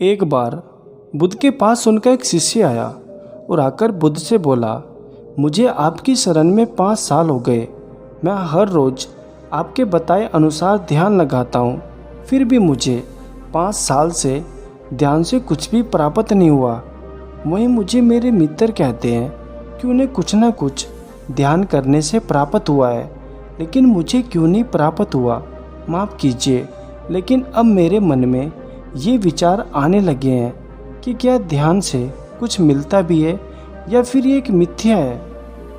एक बार बुद्ध के पास उनका एक शिष्य आया और आकर बुद्ध से बोला, मुझे आपकी शरण में 5 साल हो गए। मैं हर रोज़ आपके बताए अनुसार ध्यान लगाता हूँ, फिर भी मुझे 5 साल से ध्यान से कुछ भी प्राप्त नहीं हुआ। वहीं मुझे मेरे मित्र कहते हैं कि उन्हें कुछ न कुछ ध्यान करने से प्राप्त हुआ है, लेकिन मुझे क्यों नहीं प्राप्त हुआ? माफ़ कीजिए, लेकिन अब मेरे मन में ये विचार आने लगे हैं कि क्या ध्यान से कुछ मिलता भी है या फिर ये एक मिथ्या है,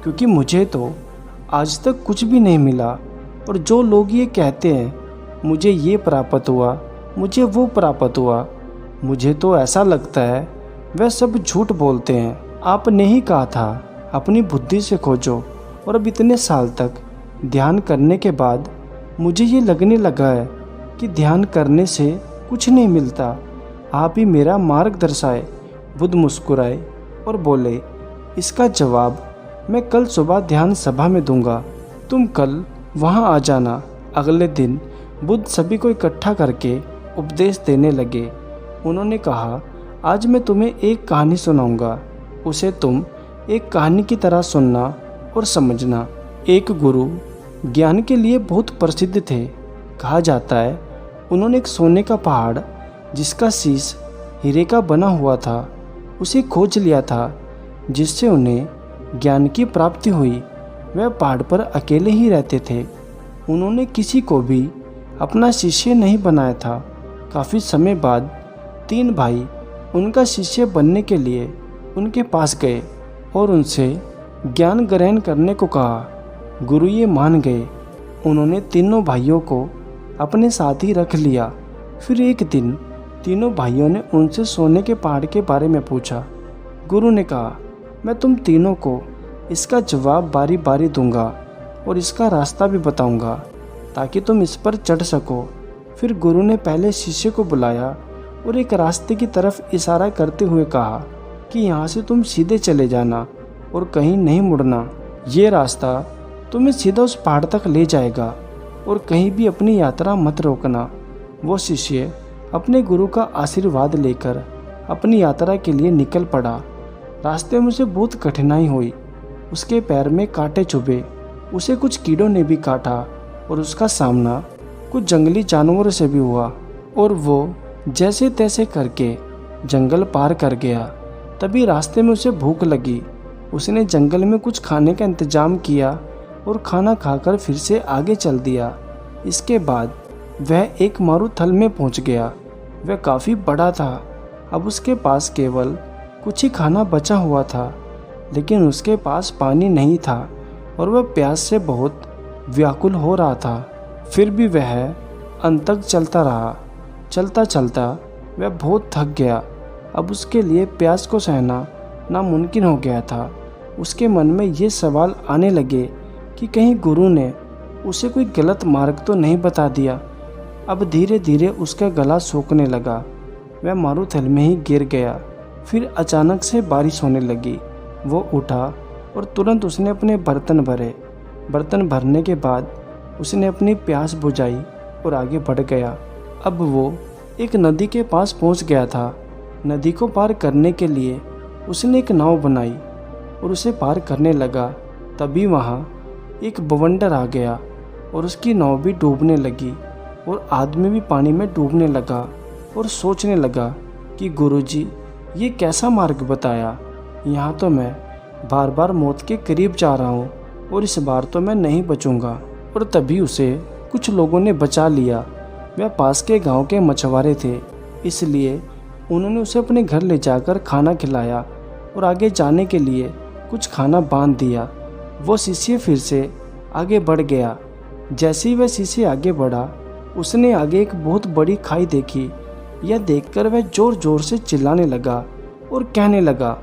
क्योंकि मुझे तो आज तक कुछ भी नहीं मिला। और जो लोग ये कहते हैं मुझे ये प्राप्त हुआ, मुझे वो प्राप्त हुआ, मुझे तो ऐसा लगता है वह सब झूठ बोलते हैं। आपने ही कहा था अपनी बुद्धि से खोजो, और अब इतने साल तक ध्यान करने के बाद मुझे ये लगने लगा है कि ध्यान करने से कुछ नहीं मिलता। आप ही मेरा मार्ग दर्शाए। बुद्ध मुस्कुराए और बोले, इसका जवाब मैं कल सुबह ध्यान सभा में दूंगा, तुम कल वहाँ आ जाना। अगले दिन बुद्ध सभी को इकट्ठा करके उपदेश देने लगे। उन्होंने कहा, आज मैं तुम्हें एक कहानी सुनाऊंगा, उसे तुम एक कहानी की तरह सुनना और समझना। एक गुरु ज्ञान के लिए बहुत प्रसिद्ध थे। कहा जाता है उन्होंने एक सोने का पहाड़ जिसका शीश हीरे का बना हुआ था उसे खोज लिया था, जिससे उन्हें ज्ञान की प्राप्ति हुई। वह पहाड़ पर अकेले ही रहते थे। उन्होंने किसी को भी अपना शिष्य नहीं बनाया था। काफ़ी समय बाद 3 भाई उनका शिष्य बनने के लिए उनके पास गए और उनसे ज्ञान ग्रहण करने को कहा। गुरु ये मान गए। उन्होंने तीनों भाइयों को अपने साथ ही रख लिया। फिर एक दिन तीनों भाइयों ने उनसे सोने के पहाड़ के बारे में पूछा। गुरु ने कहा, मैं तुम तीनों को इसका जवाब बारी बारी दूंगा और इसका रास्ता भी बताऊंगा ताकि तुम इस पर चढ़ सको। फिर गुरु ने पहले शिष्य को बुलाया और एक रास्ते की तरफ इशारा करते हुए कहा कि यहाँ से तुम सीधे चले जाना और कहीं नहीं मुड़ना। ये रास्ता तुम्हें सीधा उस पहाड़ तक ले जाएगा और कहीं भी अपनी यात्रा मत रोकना। वो शिष्य अपने गुरु का आशीर्वाद लेकर अपनी यात्रा के लिए निकल पड़ा। रास्ते में उसे बहुत कठिनाई हुई। उसके पैर में कांटे चुभे, उसे कुछ कीड़ों ने भी काटा और उसका सामना कुछ जंगली जानवरों से भी हुआ और वो जैसे तैसे करके जंगल पार कर गया। तभी रास्ते में उसे भूख लगी। उसने जंगल में कुछ खाने का इंतजाम किया और खाना खाकर फिर से आगे चल दिया। इसके बाद वह एक मारूथल में पहुंच गया। वह काफ़ी बड़ा था। अब उसके पास केवल कुछ ही खाना बचा हुआ था, लेकिन उसके पास पानी नहीं था और वह प्यास से बहुत व्याकुल हो रहा था। फिर भी वह अंत तक चलता रहा। चलता चलता वह बहुत थक गया। अब उसके लिए प्यास को सहना नामुमकिन हो गया था। उसके मन में ये सवाल आने लगे कि कहीं गुरु ने उसे कोई गलत मार्ग तो नहीं बता दिया। अब धीरे धीरे उसका गला सूखने लगा। वह मारूथल में ही गिर गया। फिर अचानक से बारिश होने लगी। वो उठा और तुरंत उसने अपने बर्तन भरे। बर्तन भरने के बाद उसने अपनी प्यास बुझाई और आगे बढ़ गया। अब वो एक नदी के पास पहुंच गया था। नदी को पार करने के लिए उसने एक नाव बनाई और उसे पार करने लगा। तभी वहाँ एक बवंडर आ गया और उसकी नाव भी डूबने लगी और आदमी भी पानी में डूबने लगा और सोचने लगा कि गुरुजी ये कैसा मार्ग बताया। यहाँ तो मैं बार बार मौत के करीब जा रहा हूँ और इस बार तो मैं नहीं बचूंगा। और तभी उसे कुछ लोगों ने बचा लिया। वह पास के गांव के मछुआरे थे, इसलिए उन्होंने उसे अपने घर ले जाकर खाना खिलाया और आगे जाने के लिए कुछ खाना बांध दिया। वो शिष्य फिर से आगे बढ़ गया। जैसे ही वह शिष्य आगे बढ़ा, उसने आगे एक बहुत बड़ी खाई देखी। यह देखकर वह जोर जोर से चिल्लाने लगा और कहने लगा,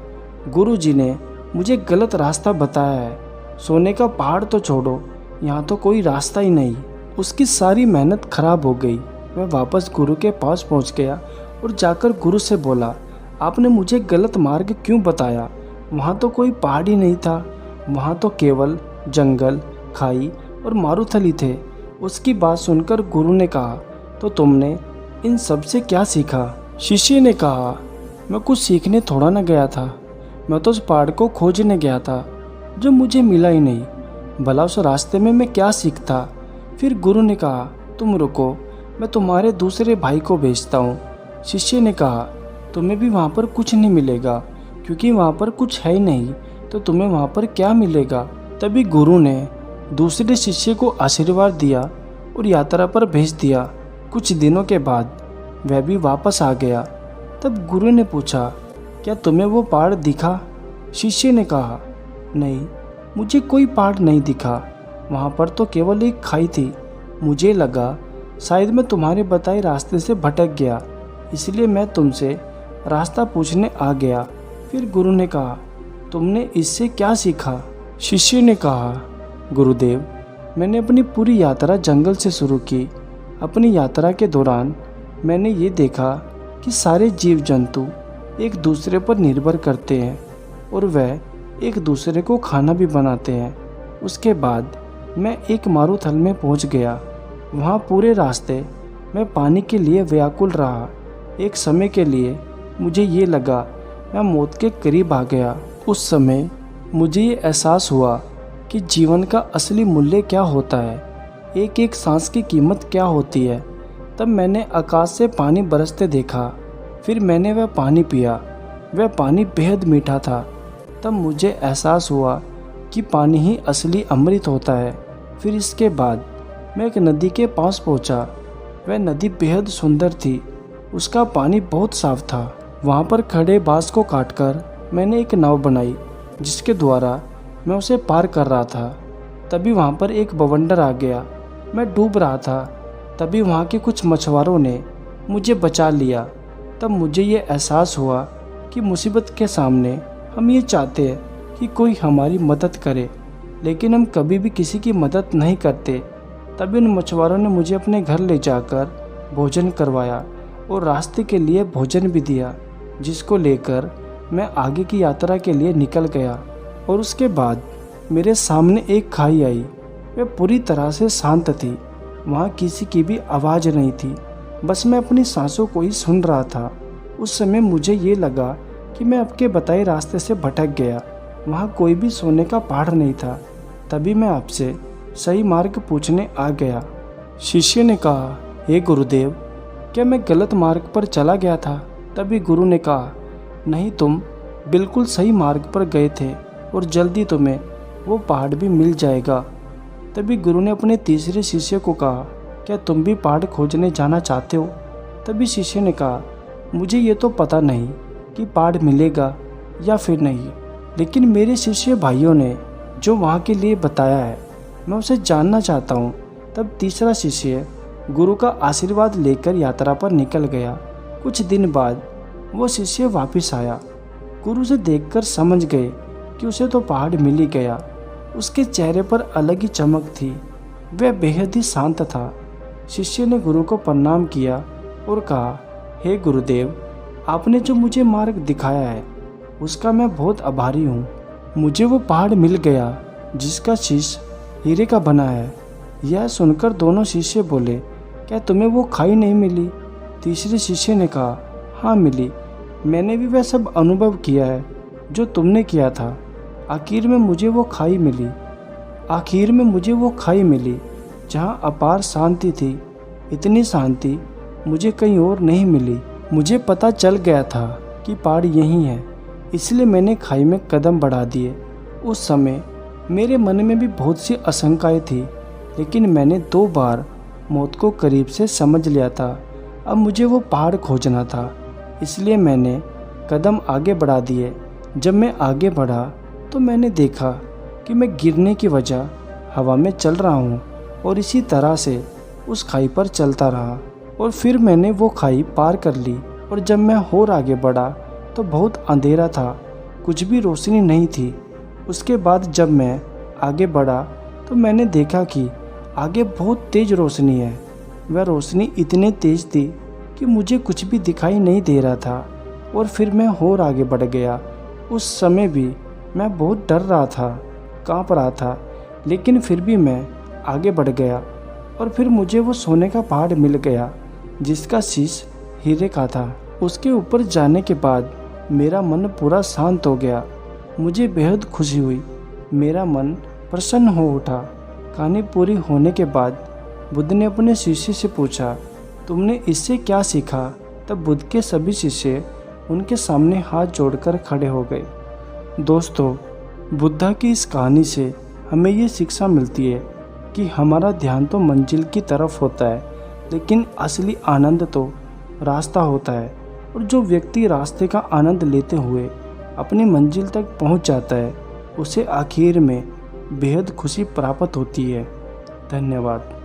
गुरुजी ने मुझे गलत रास्ता बताया है। सोने का पहाड़ तो छोड़ो, यहाँ तो कोई रास्ता ही नहीं। उसकी सारी मेहनत खराब हो गई। वह वापस गुरु के पास पहुँच गया और जाकर गुरु से बोला, आपने मुझे गलत मार्ग क्यों बताया? वहाँ तो कोई पहाड़ ही नहीं था, वहाँ तो केवल जंगल, खाई और मारूथल ही थे। उसकी बात सुनकर गुरु ने कहा, तो तुमने इन सब से क्या सीखा? शिष्य ने कहा, मैं कुछ सीखने थोड़ा न गया था, मैं तो उस पहाड़ को खोजने गया था जो मुझे मिला ही नहीं। भला उस रास्ते में मैं क्या सीखता। फिर गुरु ने कहा, तुम रुको, मैं तुम्हारे दूसरे भाई को भेजता हूँ। शिष्य ने कहा, तुम्हें भी वहाँ पर कुछ नहीं मिलेगा, क्योंकि वहाँ पर कुछ है ही नहीं, तो तुम्हें वहाँ पर क्या मिलेगा। तभी गुरु ने दूसरे शिष्य को आशीर्वाद दिया और यात्रा पर भेज दिया। कुछ दिनों के बाद वह भी वापस आ गया। तब गुरु ने पूछा, क्या तुम्हें वो पहाड़ दिखा? शिष्य ने कहा, नहीं, मुझे कोई पहाड़ नहीं दिखा, वहाँ पर तो केवल एक खाई थी। मुझे लगा शायद मैं तुम्हारे बताए रास्ते से भटक गया, इसलिए मैं तुमसे रास्ता पूछने आ गया। फिर गुरु ने कहा, तुमने इससे क्या सीखा? शिष्य ने कहा, गुरुदेव, मैंने अपनी पूरी यात्रा जंगल से शुरू की। अपनी यात्रा के दौरान मैंने ये देखा कि सारे जीव जंतु एक दूसरे पर निर्भर करते हैं और वह एक दूसरे को खाना भी बनाते हैं। उसके बाद मैं एक मारूथल में पहुंच गया। वहाँ पूरे रास्ते मैं पानी के लिए व्याकुल रहा। एक समय के लिए मुझे ये लगा मैं मौत के करीब आ गया। उस समय मुझे ये एहसास हुआ कि जीवन का असली मूल्य क्या होता है, एक एक सांस की कीमत क्या होती है। तब मैंने आकाश से पानी बरसते देखा। फिर मैंने वह पानी पिया। वह पानी बेहद मीठा था। तब मुझे एहसास हुआ कि पानी ही असली अमृत होता है। फिर इसके बाद मैं एक नदी के पास पहुंचा। वह नदी बेहद सुंदर थी। उसका पानी बहुत साफ था। वहाँ पर खड़े बांस को काटकर मैंने एक नाव बनाई, जिसके द्वारा मैं उसे पार कर रहा था। तभी वहाँ पर एक बवंडर आ गया। मैं डूब रहा था। तभी वहाँ के कुछ मछुआरों ने मुझे बचा लिया। तब मुझे ये एहसास हुआ कि मुसीबत के सामने हम ये चाहते हैं कि कोई हमारी मदद करे, लेकिन हम कभी भी किसी की मदद नहीं करते। तभी उन मछुआरों ने मुझे अपने घर ले जाकर भोजन करवाया और रास्ते के लिए भोजन भी दिया, जिसको लेकर मैं आगे की यात्रा के लिए निकल गया। और उसके बाद मेरे सामने एक खाई आई। वह पूरी तरह से शांत थी। वहाँ किसी की भी आवाज़ नहीं थी, बस मैं अपनी सांसों को ही सुन रहा था। उस समय मुझे ये लगा कि मैं आपके बताए रास्ते से भटक गया। वहाँ कोई भी सोने का पहाड़ नहीं था। तभी मैं आपसे सही मार्ग पूछने आ गया। शिष्य ने कहा, हे गुरुदेव, क्या मैं गलत मार्ग पर चला गया था? तभी गुरु ने कहा, नहीं, तुम बिल्कुल सही मार्ग पर गए थे और जल्दी तुम्हें वो पहाड़ भी मिल जाएगा। तभी गुरु ने अपने तीसरे शिष्य को कहा, क्या तुम भी पहाड़ खोजने जाना चाहते हो? तभी शिष्य ने कहा, मुझे ये तो पता नहीं कि पहाड़ मिलेगा या फिर नहीं, लेकिन मेरे शिष्य भाइयों ने जो वहाँ के लिए बताया है, मैं उसे जानना चाहता हूँ। तब तीसरा शिष्य गुरु का आशीर्वाद लेकर यात्रा पर निकल गया। कुछ दिन बाद वो शिष्य वापस आया। गुरु से देखकर समझ गए कि उसे तो पहाड़ मिल ही गया। उसके चेहरे पर अलग ही चमक थी। वह बेहद ही शांत था। शिष्य ने गुरु को प्रणाम किया और कहा, हे गुरुदेव, आपने जो मुझे मार्ग दिखाया है उसका मैं बहुत आभारी हूँ। मुझे वो पहाड़ मिल गया जिसका शीश हीरे का बना है। यह सुनकर दोनों शिष्य बोले, क्या तुम्हें वो खाई नहीं मिली? तीसरे शिष्य ने कहा, हाँ मिली। मैंने भी वह सब अनुभव किया है जो तुमने किया था। आखिर में मुझे वो खाई मिली जहाँ अपार शांति थी। इतनी शांति मुझे कहीं और नहीं मिली। मुझे पता चल गया था कि पहाड़ यहीं है, इसलिए मैंने खाई में कदम बढ़ा दिए। उस समय मेरे मन में भी बहुत सी आशंकाएं थी, लेकिन मैंने 2 बार मौत को करीब से समझ लिया था। अब मुझे वो पहाड़ खोजना था, इसलिए मैंने कदम आगे बढ़ा दिए। जब मैं आगे बढ़ा तो मैंने देखा कि मैं गिरने की वजह हवा में चल रहा हूँ और इसी तरह से उस खाई पर चलता रहा और फिर मैंने वो खाई पार कर ली। और जब मैं और आगे बढ़ा तो बहुत अंधेरा था, कुछ भी रोशनी नहीं थी। उसके बाद जब मैं आगे बढ़ा तो मैंने देखा कि आगे बहुत तेज़ रोशनी है। वह रोशनी इतनी तेज़ थी कि मुझे कुछ भी दिखाई नहीं दे रहा था। और फिर मैं और आगे बढ़ गया। उस समय भी मैं बहुत डर रहा था, काँप रहा था, लेकिन फिर भी मैं आगे बढ़ गया। और फिर मुझे वो सोने का पहाड़ मिल गया जिसका शीश हीरे का था। उसके ऊपर जाने के बाद मेरा मन पूरा शांत हो गया। मुझे बेहद खुशी हुई। मेरा मन प्रसन्न हो उठा। कहानी पूरी होने के बाद बुद्ध ने अपने शिष्य से पूछा, तुमने इससे क्या सीखा? तब बुद्ध के सभी शिष्य उनके सामने हाथ जोड़कर खड़े हो गए। दोस्तों, बुद्धा की इस कहानी से हमें ये शिक्षा मिलती है कि हमारा ध्यान तो मंजिल की तरफ होता है, लेकिन असली आनंद तो रास्ता होता है। और जो व्यक्ति रास्ते का आनंद लेते हुए अपनी मंजिल तक पहुंच जाता है, उसे आखिर में बेहद खुशी प्राप्त होती है। धन्यवाद।